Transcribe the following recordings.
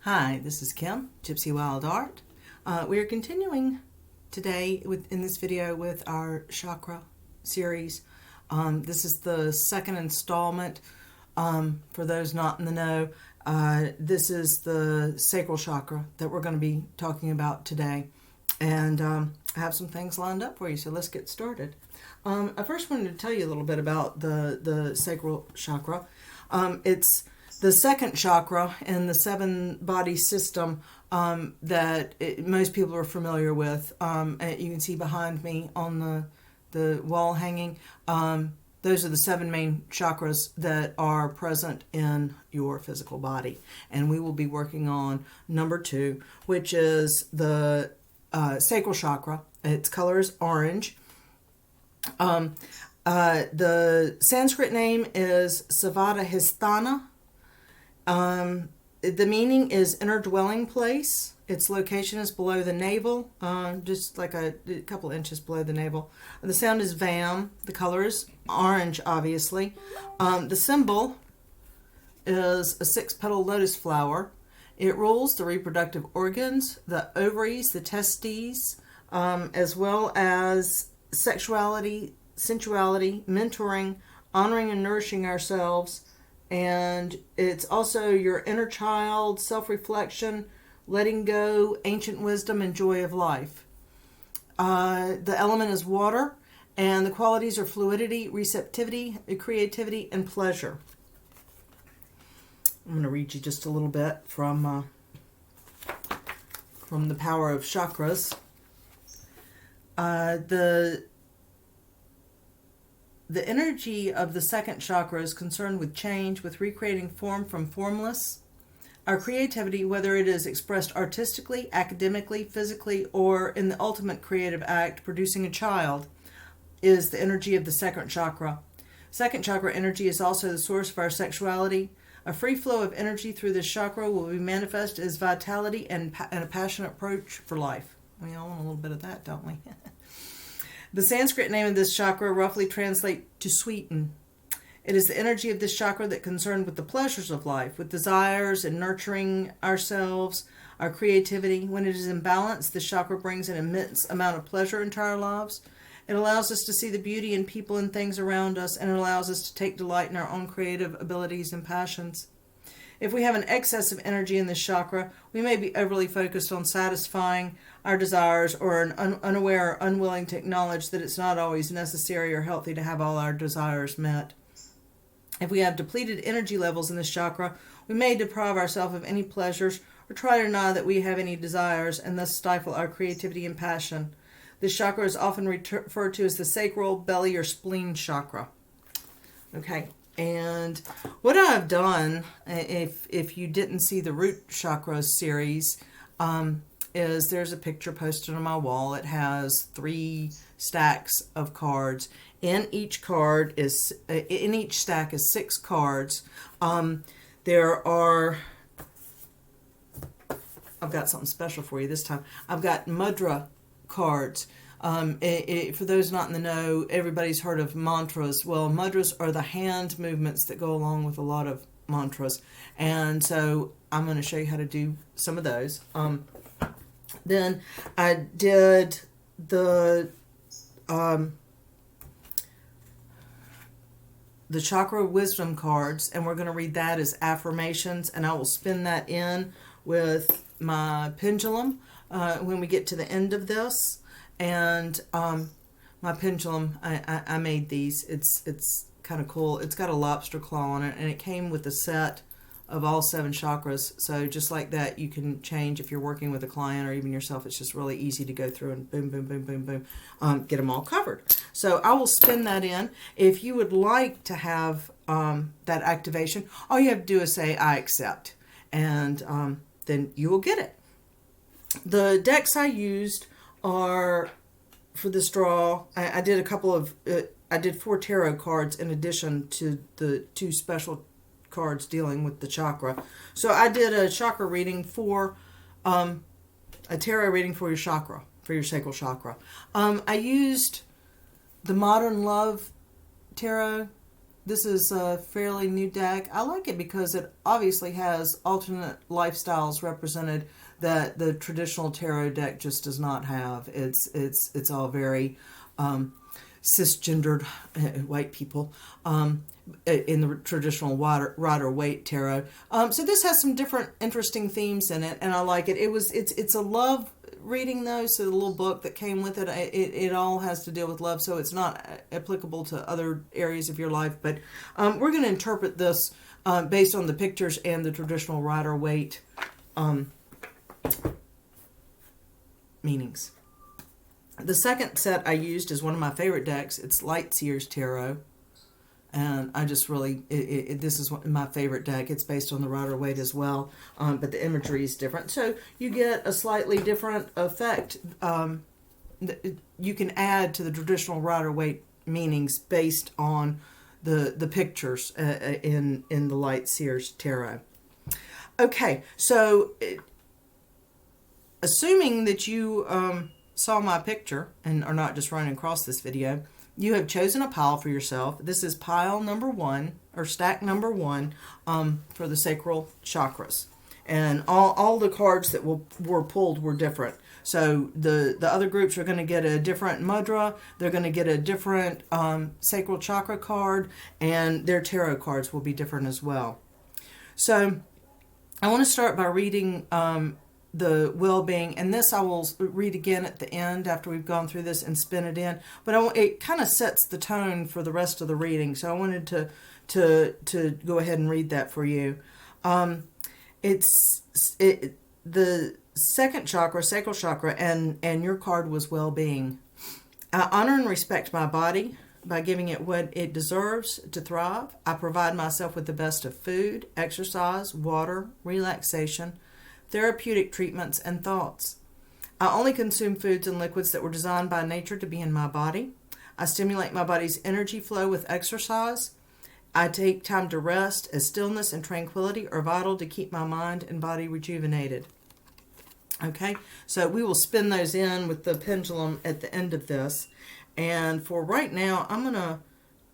Hi, this is Kim, Gypsy Wild Art. We are continuing today in this video with our chakra series. This is the second installment. For those not in the know, this is the Sacral Chakra that we're going to be talking about today. And I have some things lined up for you, so let's get started. I first wanted to tell you a little bit about the Sacral Chakra. It's the second chakra in the seven body system that most people are familiar with. You can see behind me on the wall hanging. Those are the seven main chakras that are present in your physical body. And we will be working on number 2, which is the Sacral Chakra. Its color is orange. The Sanskrit name is Svadhisthana. The meaning is inner dwelling place. Its location is below the navel, just like a couple inches below the navel. The sound is Vam. The color is orange, obviously. The symbol is a 6-petal lotus flower. It rules the reproductive organs, the ovaries, the testes, as well as sexuality, sensuality, mentoring, honoring and nourishing ourselves. And it's also your inner child, self-reflection, letting go, ancient wisdom, and joy of life. The element is water, and the qualities are fluidity, receptivity, creativity, and pleasure. I'm going to read you just a little bit from the Power of Chakras. The energy of the second chakra is concerned with change, with recreating form from formless. Our creativity, whether it is expressed artistically, academically, physically, or in the ultimate creative act, producing a child, is the energy of the second chakra. Second chakra energy is also the source of our sexuality. A free flow of energy through this chakra will be manifest as vitality and a passionate approach for life. We all want a little bit of that, don't we? The Sanskrit name of this chakra roughly translates to sweeten. It is the energy of this chakra that concerned with the pleasures of life, with desires and nurturing ourselves, our creativity. When it is in balance, this chakra brings an immense amount of pleasure into our lives. It allows us to see the beauty in people and things around us, and it allows us to take delight in our own creative abilities and passions. If we have an excess of energy in this chakra, we may be overly focused on satisfying our desires or unaware or unwilling to acknowledge that it's not always necessary or healthy to have all our desires met. If we have depleted energy levels in this chakra, we may deprive ourselves of any pleasures or try to deny that we have any desires and thus stifle our creativity and passion. This chakra is often referred to as the sacral, belly, or spleen chakra. Okay. And what I've done, if you didn't see the Root Chakra series, is there's a picture posted on my wall. It has 3 stacks of cards. In each stack is 6 cards. I've got something special for you this time. I've got Mudra Cards. For those not in the know, everybody's heard of mantras. Well, mudras are the hand movements that go along with a lot of mantras. And so I'm going to show you how to do some of those. Then I did the chakra wisdom cards, and we're going to read that as affirmations, and I will spin that in with my pendulum when we get to the end of this. And my pendulum, I made these. It's kind of cool. It's got a lobster claw on it, and it came with a set of all 7 chakras. So just like that, you can change if you're working with a client or even yourself. It's just really easy to go through and boom, boom, boom, boom, boom, get them all covered. So I will spin that in. If you would like to have that activation, all you have to do is say, I accept, and then you will get it. The decks I used are, for this draw, I did I did 4 tarot cards in addition to the 2 special cards dealing with the chakra. So I did a chakra reading for, a tarot reading for your chakra, for your sacral chakra. I used the Modern Love Tarot This is a fairly new deck. I like it because it obviously has alternate lifestyles represented that the traditional tarot deck just does not have. It's all very cisgendered white people in the traditional Rider-Waite tarot. So this has some different interesting themes in it, and I like it. It's a love reading though, so the little book that came with it all has to deal with love, so it's not applicable to other areas of your life. But we're going to interpret this based on the pictures and the traditional Rider-Waite meanings. The second set I used is one of my favorite decks. It's Lightseer's Tarot. And I just really, this is my favorite deck. It's based on the Rider-Waite as well, but the imagery is different. So you get a slightly different effect. You can add to the traditional Rider-Waite meanings based on the pictures in the Lightseer's Tarot. Okay, so assuming that you saw my picture and are not just running across this video, you have chosen a pile for yourself. This is pile number 1, or stack number 1, for the sacral chakras. And all the cards that were pulled were different. So the other groups are going to get a different mudra. They're going to get a different sacral chakra card, and their tarot cards will be different as well. So I want to start by reading the well-being, and this I will read again at the end after we've gone through this and spin it in, but it kind of sets the tone for the rest of the reading, so I wanted to go ahead and read that for you. The second chakra, sacral chakra, and your card was well-being. I honor and respect my body by giving it what it deserves to thrive. I provide myself with the best of food, exercise, water, relaxation, therapeutic treatments, and thoughts. I only consume foods and liquids that were designed by nature to be in my body. I stimulate my body's energy flow with exercise. I take time to rest, as stillness and tranquility are vital to keep my mind and body rejuvenated. Okay, so we will spin those in with the pendulum at the end of this. And for right now, I'm going to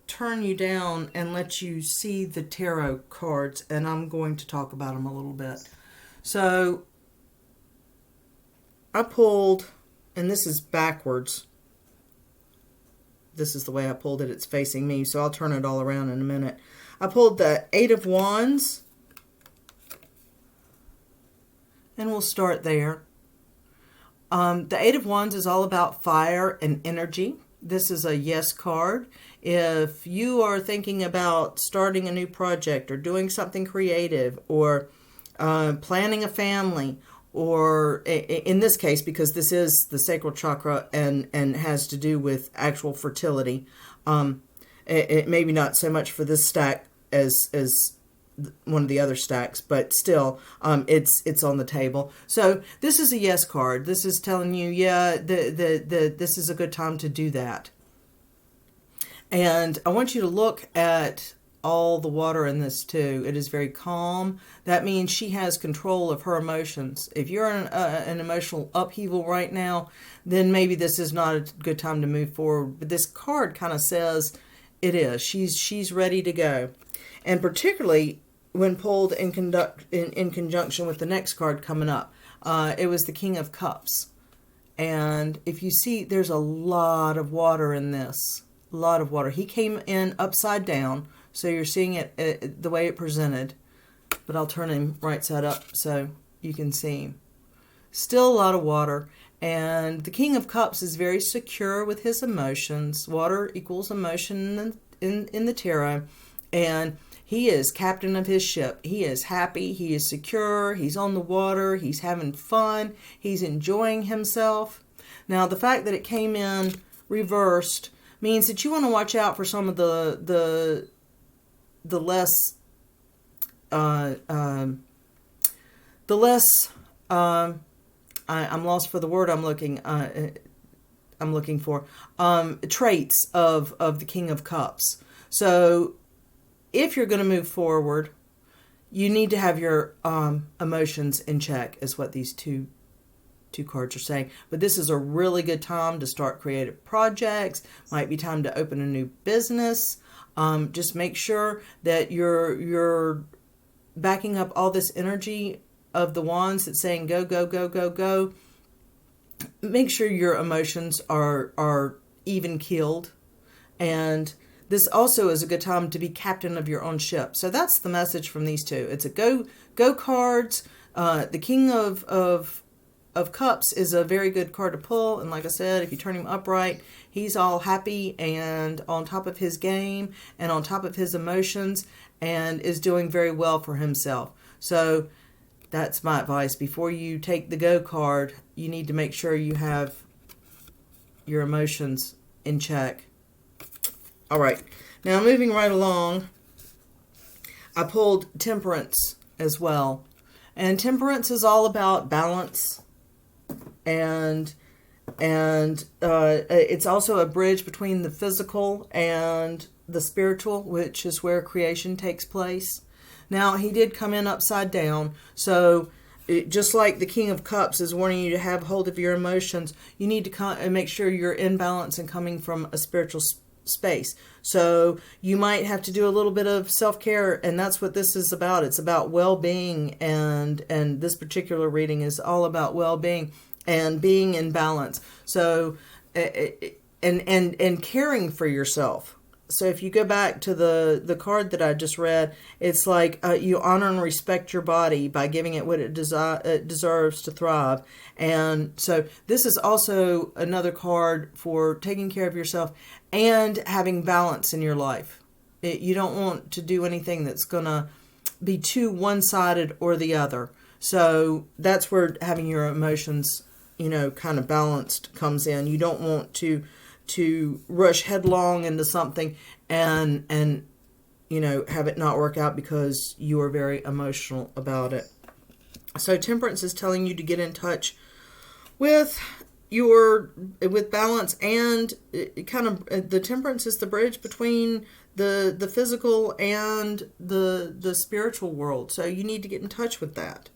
turn you down and let you see the tarot cards, and I'm going to talk about them a little bit. So I pulled, and this is backwards. This is the way I pulled it. It's facing me, so I'll turn it all around in a minute. I pulled the 8 of Wands, and we'll start there. The 8 of Wands is all about fire and energy. This is a yes card. If you are thinking about starting a new project or doing something creative or planning a family, or in this case, because this is the sacral chakra and has to do with actual fertility, it maybe not so much for this stack as one of the other stacks, but still, it's on the table. So this is a yes card. This is telling you, yeah, this is a good time to do that. And I want you to look at all the water in this too. It is very calm. That means she has control of her emotions. If you're in an emotional upheaval right now, then maybe this is not a good time to move forward. But this card kind of says it is. She's ready to go. And particularly when pulled in conjunction with the next card coming up, it was the King of Cups. And if you see, there's a lot of water in this. A lot of water. He came in upside down, so you're seeing it the way it presented. But I'll turn him right side up so you can see him. Still a lot of water. And the King of Cups is very secure with his emotions. Water equals emotion in the tarot. And he is captain of his ship. He is happy. He is secure. He's on the water. He's having fun. He's enjoying himself. Now, the fact that it came in reversed means that you want to watch out for some of the less I'm lost for the word I'm looking for traits of the King of Cups. So if you're going to move forward, you need to have your emotions in check, is what these two cards are saying. But this is a really good time to start creative projects. Might be time to open a new business. Just make sure that you're backing up all this energy of the wands that's saying go, go, go, go, go. Make sure your emotions are even keeled. And this also is a good time to be captain of your own ship. So that's the message from these two. It's a go cards. The King of Cups is a very good card to pull. And like I said, if you turn him upright, he's all happy and on top of his game and on top of his emotions and is doing very well for himself. So that's my advice. Before you take the go card, you need to make sure you have your emotions in check. All right. Now moving right along, I pulled Temperance as well. And Temperance is all about balance, and it's also a bridge between the physical and the spiritual, which is where creation takes place. Now, he did come in upside down, so just like the King of Cups is warning you to have hold of your emotions, you need to make sure you're in balance and coming from a spiritual space. So you might have to do a little bit of self-care, and that's what this is about. It's about well-being, and this particular reading is all about well-being and being in balance. So and caring for yourself. So if you go back to the card that I just read, it's like you honor and respect your body by giving it what it deserves to thrive. And so this is also another card for taking care of yourself and having balance in your life. You don't want to do anything that's going to be too one-sided or the other. So that's where having your emotions, kind of balanced comes in. You don't want to rush headlong into something and have it not work out because you are very emotional about it. So Temperance is telling you to get in touch with balance, and the Temperance is the bridge between the physical and the spiritual world. So you need to get in touch with that.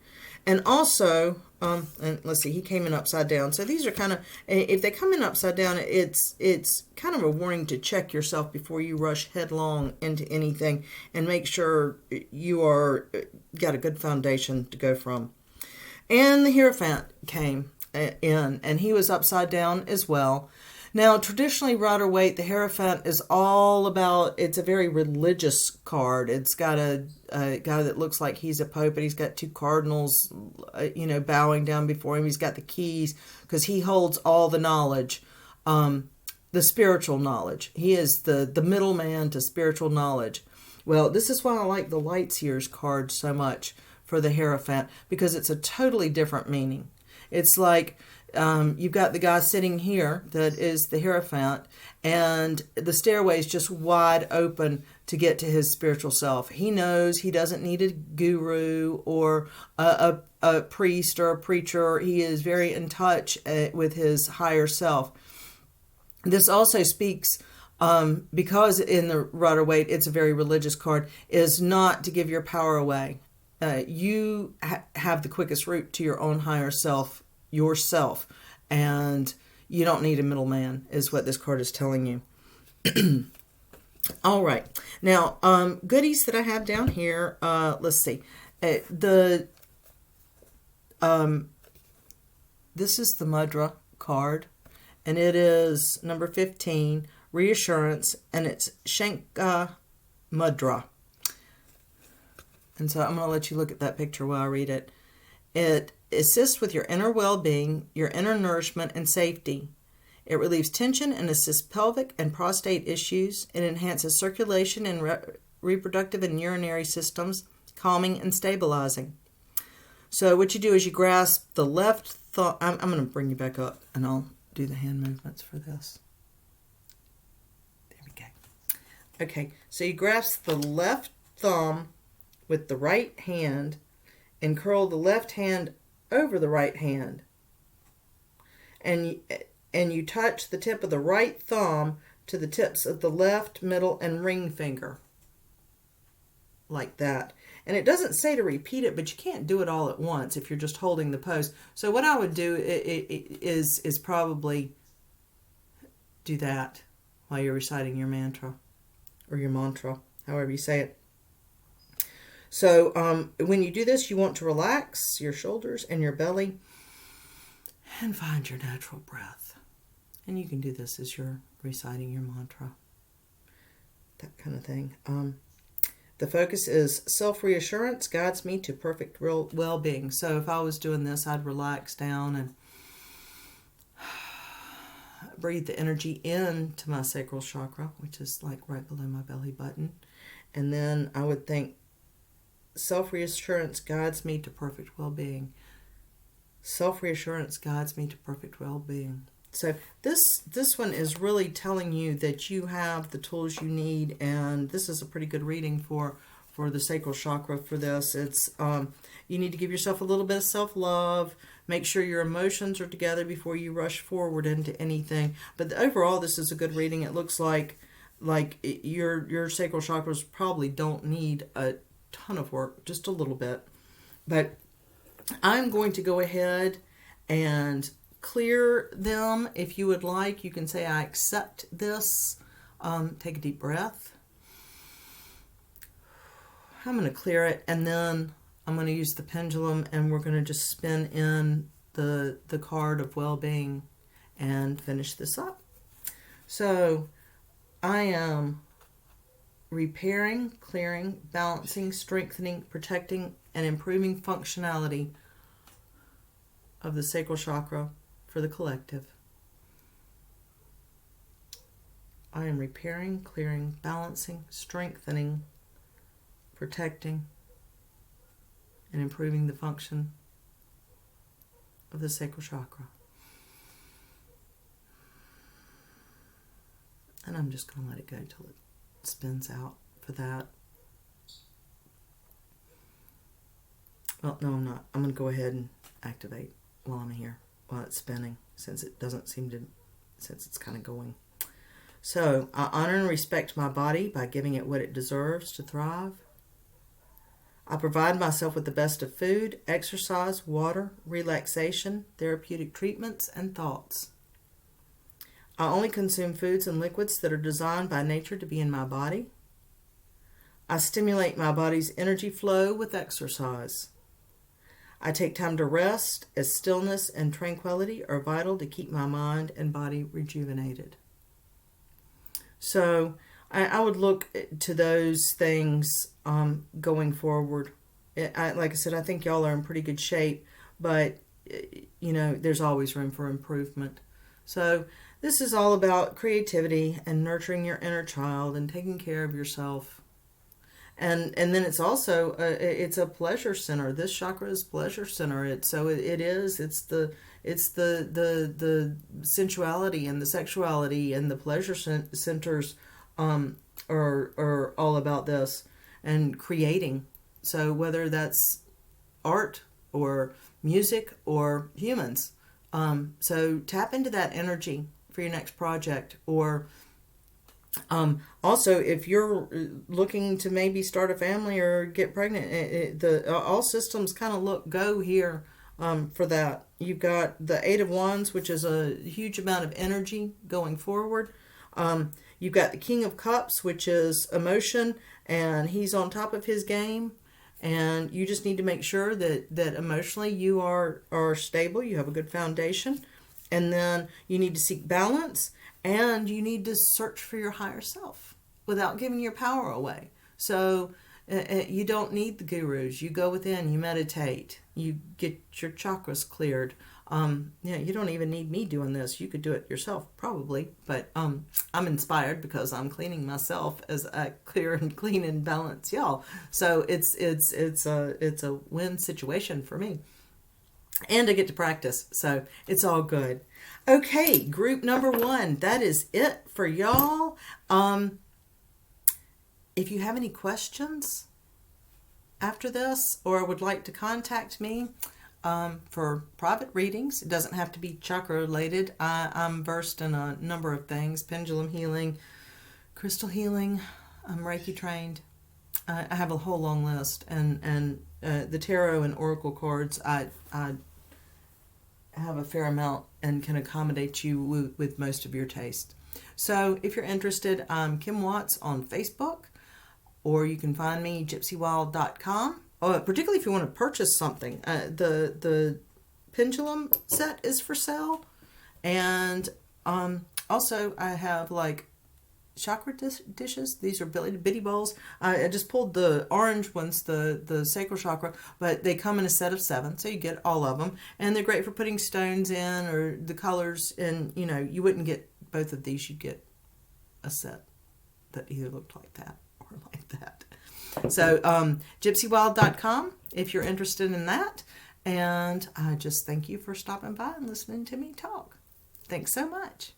And also, and let's see, he came in upside down. So these are kind of, if they come in upside down, it's kind of a warning to check yourself before you rush headlong into anything, and make sure you got a good foundation to go from. And the Hierophant came in, and he was upside down as well. Now, traditionally, Rider-Waite, the Hierophant is all about, it's a very religious card. It's got a guy that looks like he's a pope, and he's got two cardinals, bowing down before him. He's got the keys because he holds all the knowledge, the spiritual knowledge. He is the middleman to spiritual knowledge. Well, this is why I like the Lightseers card so much for the Hierophant, because it's a totally different meaning. It's like, you've got the guy sitting here that is the Hierophant, and the stairway is just wide open to get to his spiritual self. He knows he doesn't need a guru or a priest or a preacher. He is very in touch with his higher self. This also speaks, because in the Rider-Waite it's a very religious card, is not to give your power away. You have the quickest route to your own higher self, yourself, and you don't need a middleman, is what this card is telling you. All right, now goodies that I have down here. Let's see, this is the Mudra card, and it is number 15, reassurance, and it's Shenka Mudra. And so I'm going to let you look at that picture while I read it. It assists with your inner well-being, your inner nourishment, and safety. It relieves tension and assists pelvic and prostate issues. It enhances circulation and reproductive and urinary systems, calming and stabilizing. So what you do is you grasp the left thumb. I'm going to bring you back up, and I'll do the hand movements for this. There we go. Okay, so you grasp the left thumb with the right hand and curl the left hand over the right hand, and you touch the tip of the right thumb to the tips of the left, middle, and ring finger, like that. And it doesn't say to repeat it, but you can't do it all at once if you're just holding the pose. So what I would do is probably do that while you're reciting your mantra or your mantra, however you say it. So when you do this, you want to relax your shoulders and your belly and find your natural breath. And you can do this as you're reciting your mantra, that kind of thing. The focus is self-reassurance guides me to perfect real well-being. So if I was doing this, I'd relax down and breathe the energy into my sacral chakra, which is like right below my belly button. And then I would think, self-reassurance guides me to perfect well-being. Self-reassurance guides me to perfect well-being. So this one is really telling you that you have the tools you need, and this is a pretty good reading for the sacral chakra for this. It's you need to give yourself a little bit of self-love. Make sure your emotions are together before you rush forward into anything. But overall, this is a good reading. It looks like your sacral chakras probably don't need a ton of work, just a little bit. But I'm going to go ahead and clear them. If you would like, you can say, I accept this. Take a deep breath. I'm going to clear it, and then I'm going to use the pendulum, and we're going to just spin in the card of well-being and finish this up. So I am repairing, clearing, balancing, strengthening, protecting, and improving functionality of the sacral chakra for the collective. I am repairing, clearing, balancing, strengthening, protecting, and improving the function of the sacral chakra. And I'm just going to let it go till it spins out for that. Well, no, I'm not. I'm going to go ahead and activate while I'm here, while it's spinning, since it doesn't seem to, since it's kind of going. So, I honor and respect my body by giving it what it deserves to thrive. I provide myself with the best of food, exercise, water, relaxation, therapeutic treatments, and thoughts. I only consume foods and liquids that are designed by nature to be in my body. I stimulate my body's energy flow with exercise. I take time to rest, as stillness and tranquility are vital to keep my mind and body rejuvenated. So I would look to those things going forward. Like I said, I think y'all are in pretty good shape, but there's always room for improvement. So this is all about creativity and nurturing your inner child and taking care of yourself. And then it's also it's a pleasure center. This chakra is pleasure center. It's the sensuality and the sexuality and the pleasure centers are all about this and creating. So whether that's art or music or humans, so tap into that energy for your next project. Or also, if you're looking to maybe start a family or get pregnant, all systems kind of go here for that. You've got the Eight of Wands, which is a huge amount of energy going forward. You've got the King of Cups, which is emotion, and he's on top of his game. And you just need to make sure that emotionally you are stable, you have a good foundation. And then you need to seek balance, and you need to search for your higher self without giving your power away. So you don't need the gurus. You go within, you meditate, you get your chakras cleared. You don't even need me doing this. You could do it yourself, probably. But I'm inspired because I'm cleaning myself as I clear and clean and balance y'all. So it's a win situation for me. And I get to practice, so it's all good. Okay, group number 1. That is it for y'all. If you have any questions after this or would like to contact me for private readings, it doesn't have to be chakra related. I'm versed in a number of things: pendulum healing, crystal healing. I'm Reiki trained. I have a whole long list, and the tarot and oracle cards, I have a fair amount and can accommodate you with most of your taste. So if you're interested, I'm Kim Watts on Facebook, or you can find me gypsywild.com. Particularly if you want to purchase something. The Pendulum set is for sale. And also I have like chakra dishes. These are bitty bowls. I just pulled the orange ones, the Sacral Chakra, but they come in a set of 7, so you get all of them. And they're great for putting stones in, or the colors. And, you know, you wouldn't get both of these. You'd get a set that either looked like that or like that. So gypsywild.com if you're interested in that. And I just thank you for stopping by and listening to me talk. Thanks so much.